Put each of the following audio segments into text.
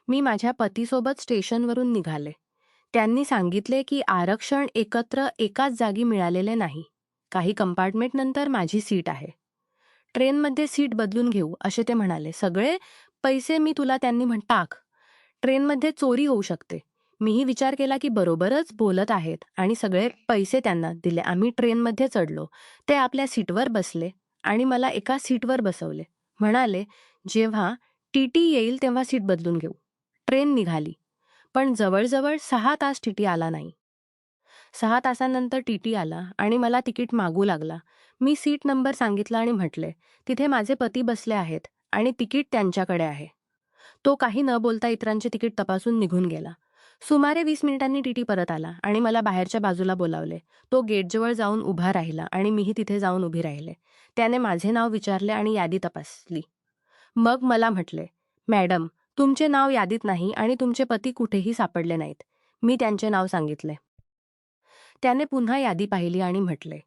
मी माझ्या पतीसोबत स्टेशनवरून निघाले. त्यांनी सांगितले की आरक्षण एकत्र एकाच जागी मिळालेले नाही. काही कंपार्टमेंटनंतर माझी सीट आहे. ट्रेनमध्ये सीट बदलून घेऊ असे ते म्हणाले. सगळे पैसे मी तुला त्यांनी टाक. ट्रेनमध्ये चोरी होऊ शकते. मीही विचार केला की बरोबरच बोलत आहेत आणि सगळे पैसे त्यांना दिले. आम्ही ट्रेनमध्ये चढलो. ते आपल्या सीटवर बसले आणि मला एका सीटवर बसवले. म्हणाले, जेव्हा टीटी येईल तेव्हा सीट बदलून घेऊ. ट्रेन निघाली. पण जवळजवळ 6 तास टीटी आला नाही. 6 तासांनंतर टीटी आला आणि मला तिकीट मागू लागला. मी सीट नंबर सांगितला आणि म्हटले, तिथे माझे पती बसले आहेत आणि तिकीट त्यांच्याकडे आहे. तो काही न बोलता इतरांचे तिकीट तपासून निघून गेला. सुमारे 20 मिनिटांनी टीटी परत आला आणि मला बाहेरच्या बाजूला बोलावले. तो गेटजवळ जाऊन उभा राहिला आणि मीही तिथे जाऊन उभी राहिले. त्याने माझे नाव विचारले आणि यादी तपासली. मग मला म्हटले, मॅडम, तुमचे नाव यादीत नाही आणि तुमचे पती कुठेही सापडले नाहीत. मी त्यांचे नाव सांगितले. त्याने पुन्हा यादी पाहिली आणि म्हटले,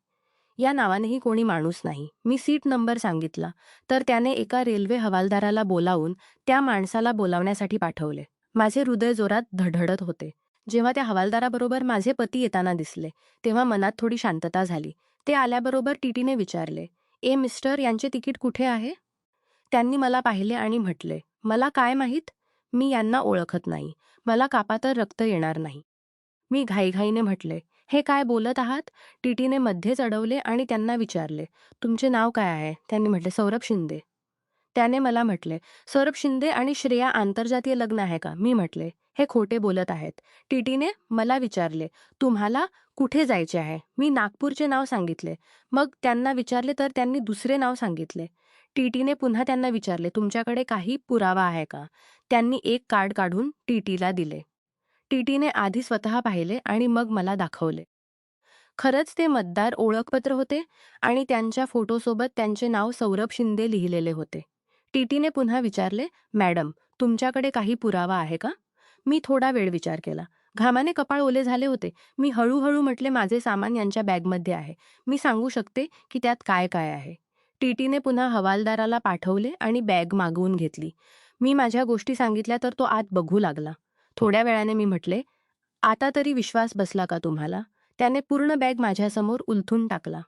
या नावानेही कोणी माणूस नाही. मी सीट नंबर सांगितला तर त्याने एका रेल्वे हवालदाराला बोलावून त्या माणसाला बोलावण्यासाठी पाठवले. माझे हृदय जोरात धडधडत होते. जेव्हा त्या हवालदाराबरोबर माझे पती येताना दिसले तेव्हा मनात थोडी शांतता झाली. ते आल्याबरोबर टीटीने विचारले, मिस्टर, यांचे तिकीट कुठे आहे? त्यांनी मला पाहिले आणि म्हटले, मला काय माहीत? मी यांना ओळखत नाही. मला कापातर रक्त येणार नाही. मी घाईघाईने म्हटले, हे काय बोलत आहात? टीटीने मध्येच अडवले आणि त्यांना विचारले, तुमचे नाव काय आहे? त्यांनी म्हटले, सौरभ शिंदे. त्याने मला म्हटले, सौरभ शिंदे आणि श्रेया आंतरजातीय लग्न आहे का? मी म्हटले, हे खोटे बोलत आहेत. टीटीने मला विचारले, तुम्हाला कुठे जायचे आहे? मी नागपूरचे नाव सांगितले. मग त्यांना विचारले तर त्यांनी दुसरे नाव सांगितले. टीटीने पुन्हा त्यांना विचारले, तुमच्याकडे काही पुरावा आहे का? त्यांनी एक कार्ड काढून टीटीला दिले. टीटीने आधी स्वतः पाहिले आणि मग मला दाखवले. खरंच ते मतदार ओळखपत्र होते आणि त्यांच्या फोटोसोबत त्यांचे नाव सौरभ शिंदे लिहिलेले होते. टीटीने पुन्हा विचारले, मॅडम, तुमच्याकडे काही पुरावा आहे का? मी थोडा वेळ विचार केला. घामाने कपाळ ओले झाले होते. मी हळूहळू म्हटले, माझे सामान यांच्या बॅगमध्ये आहे. मी सांगू शकते की त्यात काय काय आहे. टीटीने पुन्हा हवालदाराला पाठवले आणि बॅग मागवून घेतली. मी माझ्या गोष्टी सांगितल्या तर तो आत बघू लागला. थोड्या वेळाने मी म्हटले, आता तरी विश्वास बसला का तुम्हाला? त्याने पूर्ण बॅग माझ्यासमोर उलथून टाकला.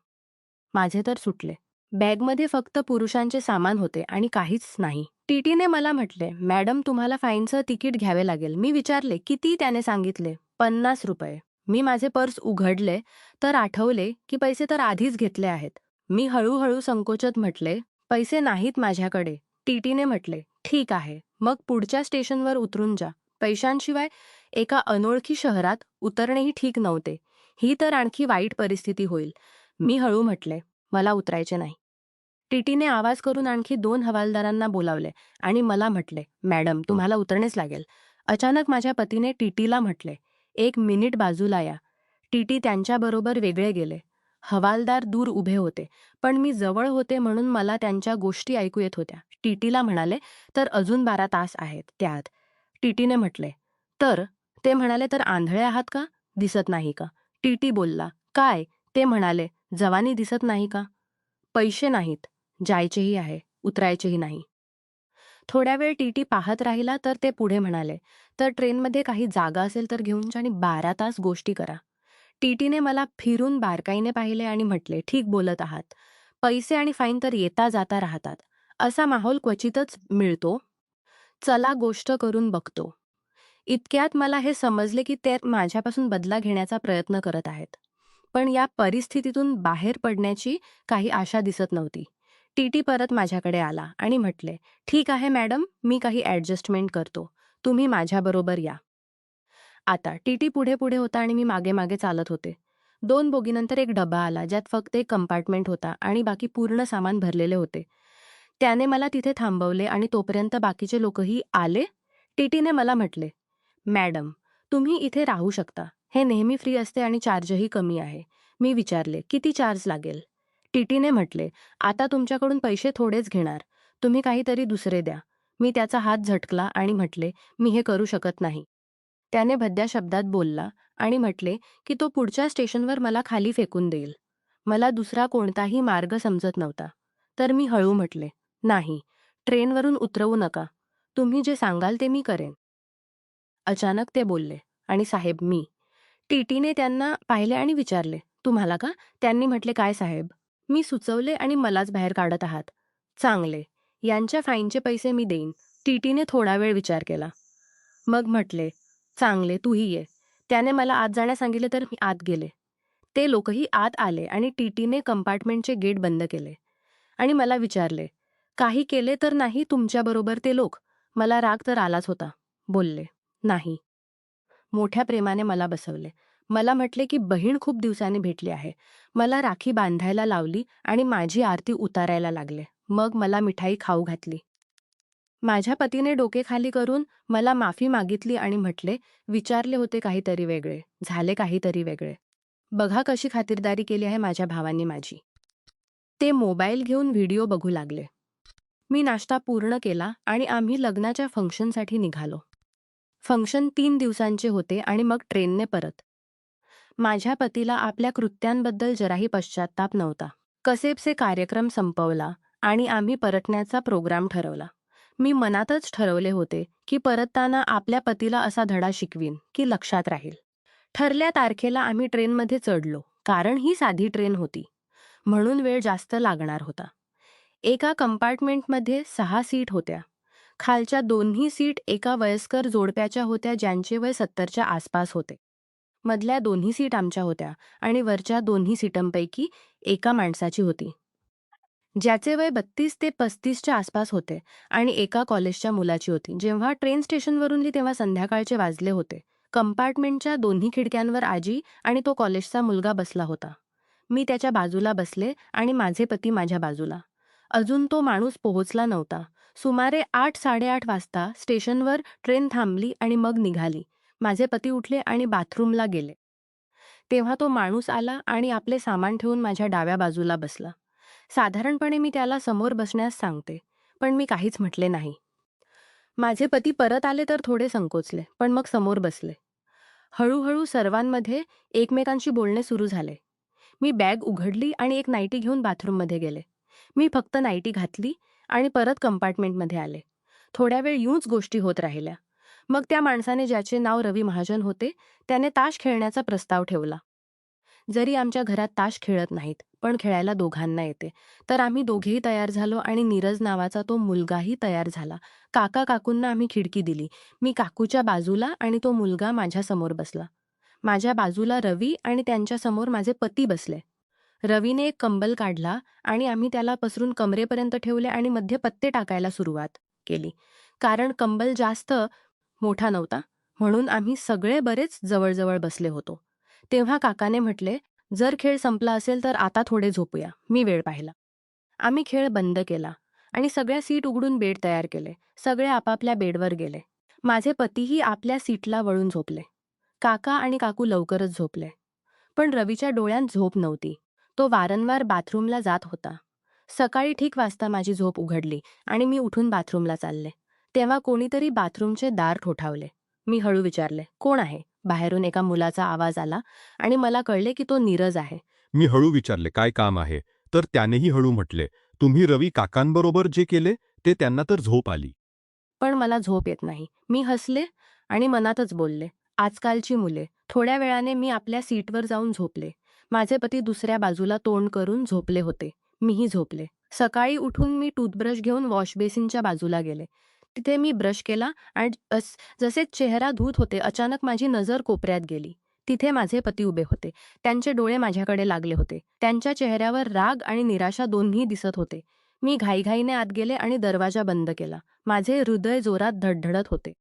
माझे तर सुटले. बॅगमध्ये फक्त पुरुषांचे सामान होते आणि काहीच नाही. टीटीने मला म्हटले, मॅडम, तुम्हाला फाईनचं तिकीट घ्यावे लागेल. मी विचारले, किती? त्याने सांगितले, 50 रुपये. मी माझे पर्स उघडले तर आठवले की पैसे तर आधीच घेतले आहेत. मी हळूहळू संकोचत म्हटले, पैसे नाहीत माझ्याकडे. टीटीने म्हटले, ठीक आहे, मग पुढच्या स्टेशनवर उतरून जा. पैशांशिवाय एका अनोळखी शहरात उतरणेही ठीक नव्हते. ही तर आणखी वाईट परिस्थिती होईल. मी हळू म्हटले, मला उतरायचे नाही. टीटीने आवाज करून आणखी 2 हवालदारांना बोलावले आणि मला म्हटले, मॅडम, तुम्हाला उतरणेच लागेल. अचानक माझ्या पतीने टीटीला म्हटले, 1 मिनिट बाजूला या. टीटी त्यांच्याबरोबर वेगळे गेले. हवालदार दूर उभे होते, पण मी जवळ होते म्हणून मला त्यांच्या गोष्टी ऐकू येत होत्या. टीटीला म्हणाले, तर अजून 12 तास आहेत त्यात. टीटीने म्हटले, तर? ते म्हणाले, तर आंधळे आहात का? दिसत नाही का? टीटी बोलला, काय? ते म्हणाले, जवानी दिसत नाही का? पैसे नाहीत. जायचेही आहे, उतरायचेही नाही. थोड्या वेळ टीटी पाहत राहिला तर ते पुढे म्हणाले, तर ट्रेनमध्ये काही जागा असेल तर घेऊन जा आणि 12 तास गोष्टी करा. टीटीने मला फिरून बारकाईने पाहिले आणि म्हटले, ठीक बोलत आहात. पैसे आणि फाईन तर येता जाता राहतात. असा माहोल क्वचितच मिळतो. चला गोष्ट करून बघतो. इतक्यात मला हे समजले की ते माझ्यापासून बदला घेण्याचा प्रयत्न करत आहेत. पण या परिस्थितीतून बाहेर पडण्याची काही आशा दिसत नव्हती. टीटी परत माझ्याकडे आला आणि म्हटले, ठीक आहे मॅडम, मी काही ॲडजस्टमेंट करतो. तुम्ही माझ्याबरोबर या. आता टीटी पुढे पुढे होता आणि मी मागे मागे चालत होते. 2 बोगीनंतर एक डबा आला ज्यात फक्त एक कंपार्टमेंट होता आणि बाकी पूर्ण सामान भरलेले होते. त्याने मला तिथे थांबवले आणि तोपर्यंत बाकीचे लोकही आले. टीटीने मला म्हटले, मॅडम, तुम्ही इथे राहू शकता. हे नेहमी फ्री असते आणि चार्जही कमी आहे. मी विचारले, किती चार्ज लागेल? टीटीने म्हटले, आता तुमच्याकडून पैसे थोडेच घेणार. तुम्ही काहीतरी दुसरे द्या. मी त्याचा हात झटकला आणि म्हटले, मी हे करू शकत नाही. त्याने भद्द्या शब्दात बोलला आणि म्हटले की तो पुढच्या स्टेशनवर मला खाली फेकून देईल. मला दुसरा कोणताही मार्ग समजत नव्हता. तर मी हळू म्हटले, नाही, ट्रेनवरून उतरवू नका. तुम्ही जे सांगाल ते मी करेन. अचानक ते बोलले, "आणि साहेब मी." टीटीने त्यांना पाहिले आणि विचारले, "तुम्हाला का?" त्यांनी म्हटले, "काय साहेब?" मी सुचवले आणि मलाच बाहेर काढत आहात. "चांगले. यांच्या फाईनचे पैसे मी देईन." टीटीने थोडा वेळ विचार केला. मग म्हटले, "चांगले, तूही ये." त्याने मला आत जाण्यास सांगितले तर मी आत गेले. ते लोकही आत आले आणि टीटीने कंपार्टमेंटचे गेट बंद केले आणि मला विचारले, "काही केले तर नाही तुमच्याबरोबर ते लोक?" मला राग तर आलाच होता. बोलले, "नाही." मोठ्या प्रेमाने मला बसवले. मला म्हटले की बहीण खूप दिवसांनी भेटली आहे. मला राखी बांधायला लावली आणि माझी आरती उतारायला लागले. मग मला मिठाई खाऊ घातली. माझ्या पतीने डोके खाली करून मला माफी मागितली आणि म्हटले, "विचारले होते काहीतरी वेगळे, झाले काहीतरी वेगळे. बघा कशी खातिरदारी केली आहे माझ्या भावांनी माझी." ते मोबाईल घेऊन व्हिडिओ बघू लागले. मी नाश्ता पूर्ण केला आणि आम्ही लग्नाच्या फंक्शनसाठी निघालो. फंक्शन 3 दिवसांचे होते आणि मग ट्रेनने परत. माझ्या पतीला आपल्या कृत्यांबद्दल जराही पश्चात्ताप नव्हता. कसेबसे कार्यक्रम संपवला आणि आम्ही परतण्याचा प्रोग्राम ठरवला. मी मनातच ठरवले होते की परतताना आपल्या पतीला असा धडा शिकवीन की लक्षात राहील. ठरल्या तारखेला आम्ही ट्रेनमध्ये चढलो, कारण ही साधी ट्रेन होती. म्हणून वेळ जास्त लागणार होता. एका कंपार्टमेंटमध्ये 6 सीट होत्या. खालच्या दोन्ही सीट एका वयस्कर जोडप्याच्या होत्या ज्यांचे वय 70च्या आसपास होते. मधल्या दोन्ही सीट आमच्या होत्या आणि वरच्या दोन्ही सीटांपैकी एका माणसाची होती, ज्याचे वय 32 ते 35च्या आसपास होते आणि एका कॉलेजच्या मुलाची होती. जेव्हा ट्रेन स्टेशनवरून तेव्हा संध्याकाळचे वाजले होते. कंपार्टमेंटच्या दोन्ही खिडक्यांवर आजी आणि तो कॉलेजचा मुलगा बसला होता. मी त्याच्या बाजूला बसले आणि माझे पती माझ्या बाजूला. अजून तो माणूस पोहोचला नव्हता. सुमारे 8-8:30 वाजता स्टेशनवर ट्रेन थांबली आणि मग निघाली. माझे पती उठले आणि बाथरूमला गेले. तेव्हा तो माणूस आला आणि आपले सामान ठेवून माझ्या डाव्या बाजूला बसला. साधारणपणे मी त्याला समोर बसण्यास सांगते, पण मी काहीच म्हटले नाही. माझे पती परत आले तर थोडे संकोचले, पण मग समोर बसले. हळूहळू सर्वांमध्ये एकमेकांशी बोलणे सुरू झाले. मी बॅग उघडली आणि एक नाईटी घेऊन बाथरूममध्ये गेले. मी फक्त नाईटी घातली आणि परत कंपार्टमेंटमध्ये आले. थोड्या वेळ यूच गोष्टी होत राहिल्या. मग त्या माणसाने, ज्याचे नाव रवी महाजन होते, त्याने ताश खेळण्याचा प्रस्ताव ठेवला. जरी आमच्या घरात ताश खेळत नाहीत, पण खेळायला दोघांना येते. तर आम्ही दोघेही तयार झालो आणि नीरज नावाचा तो मुलगाही तयार झाला. काका-काकूंना आम्ही खिडकी दिली. मी काकूच्या बाजूला आणि तो मुलगा माझ्यासमोर बसला. माझ्या बाजूला रवी आणि त्यांच्यासमोर माझे पती बसले. रवीने एक कंबल काढला आणि आम्ही त्याला पसरून कमरेपर्यंत ठेवले आणि मध्ये पत्ते टाकायला सुरुवात केली. कारण कंबल जास्त मोठा नव्हता, म्हणून आम्ही सगळे बरेच जवळ बसले होतो. तेव्हा काकाने म्हटले, "जर खेळ संपला असेल तर आता थोडे झोपूया." मी वेळ पाहिला. आम्ही खेळ बंद केला आणि सगळ्या सीट उघडून बेड तयार केले. सगळे आपापल्या बेडवर गेले. माझे पतीही आपल्या सीटला वळून झोपले. काका आणि काकू लवकरच झोपले. पण रवीच्या डोळ्यात झोप नव्हती. तो वारंवार बाथरूमला जात होता. सकाळी ठीक वाजता माझी झोप उघडली आणि मी उठून बाथरूमला चालले. तेव्हा कोणीतरी बाथरूमचे दार ठोठावले. मी हळू विचारले, "कोण आहे?" बाहेरून एका मुलाचा आवाज आला आणि मला कळले की तो नीरज आहे. मी हळू विचारले, "काय काम आहे?" तर त्यानेही हळू म्हटले, "तुम्ही रवी काकांबरोबर जे केले ते त्यांना तर झोप आली." पण मला झोप येत नाही. मी हसले आणि मनातच बोलले, "आजकालची मुले." थोड्या वेळाने मी आपल्या सीटवर जाऊन झोपले. माझे पती दुसऱ्या बाजूला तोंड करून झोपले होते. मीही झोपले. सकाळी उठून मी टूथब्रश घेऊन वॉशबेसिनच्या बाजूला गेले. तिथे मी ब्रश केला आणि जसे चेहरा धुत होते, अचानक माझी नजर कोपऱ्यात गेली. तिथे माझे पती उभे होते. त्यांचे डोळे माझ्याकडे लागले होते. त्यांच्या चेहऱ्यावर राग आणि निराशा दोन्ही दिसत होते. मी घाईघाईने आत गेले आणि दरवाजा बंद केला. माझे हृदय जोरात धडधडत होते.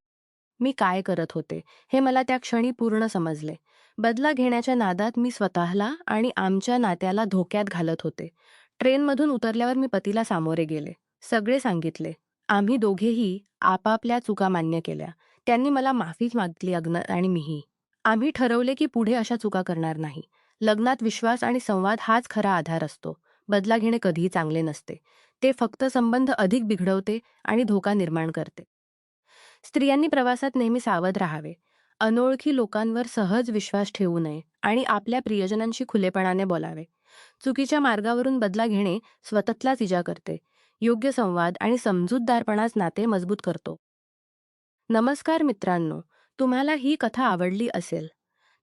मी काय करत होते हे मला त्या क्षणी पूर्ण समजले. बदला घेण्याच्या नादात मी स्वतःला आणि आमच्या नात्याला धोक्यात घालत होते. ट्रेनमधून उतरल्यावर मी पतीला सामोरे गेले. सगळे सांगितले. आम्ही दोघेही आपापल्या चुका मान्य केल्या. त्यांनी मला माफी मागितली आणि मीही. आम्ही ठरवले की पुढे अशा चुका करणार नाही. लग्नात विश्वास आणि संवाद हाच खरा आधार असतो. बदला घेणे कधीही चांगले नसते. ते फक्त संबंध अधिक बिघडवते आणि धोका निर्माण करते. स्त्रियांनी प्रवासात नेहमी सावध राहावे. अनोळखी लोकांवर सहज विश्वास ठेवू नये आणि आपल्या प्रियजनांशी खुलेपणाने बोलावे. चुकीच्या मार्गावरून बदला घेणे स्वतःलाच इजा करते. योग्य संवाद आणि समजूतदारपणाच नाते मजबूत करतो. नमस्कार मित्रांनो, तुम्हाला ही कथा आवडली असेल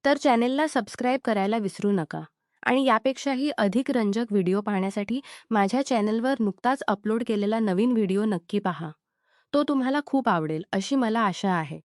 तर चॅनेलला सबस्क्राईब करायला विसरू नका आणि यापेक्षाही अधिक रंजक व्हिडिओ पाहण्यासाठी माझ्या चॅनेलवर नुकताच अपलोड केलेला नवीन व्हिडिओ नक्की पहा. तो तुम्हाला खूप आवडेल अशी मला आशा आहे.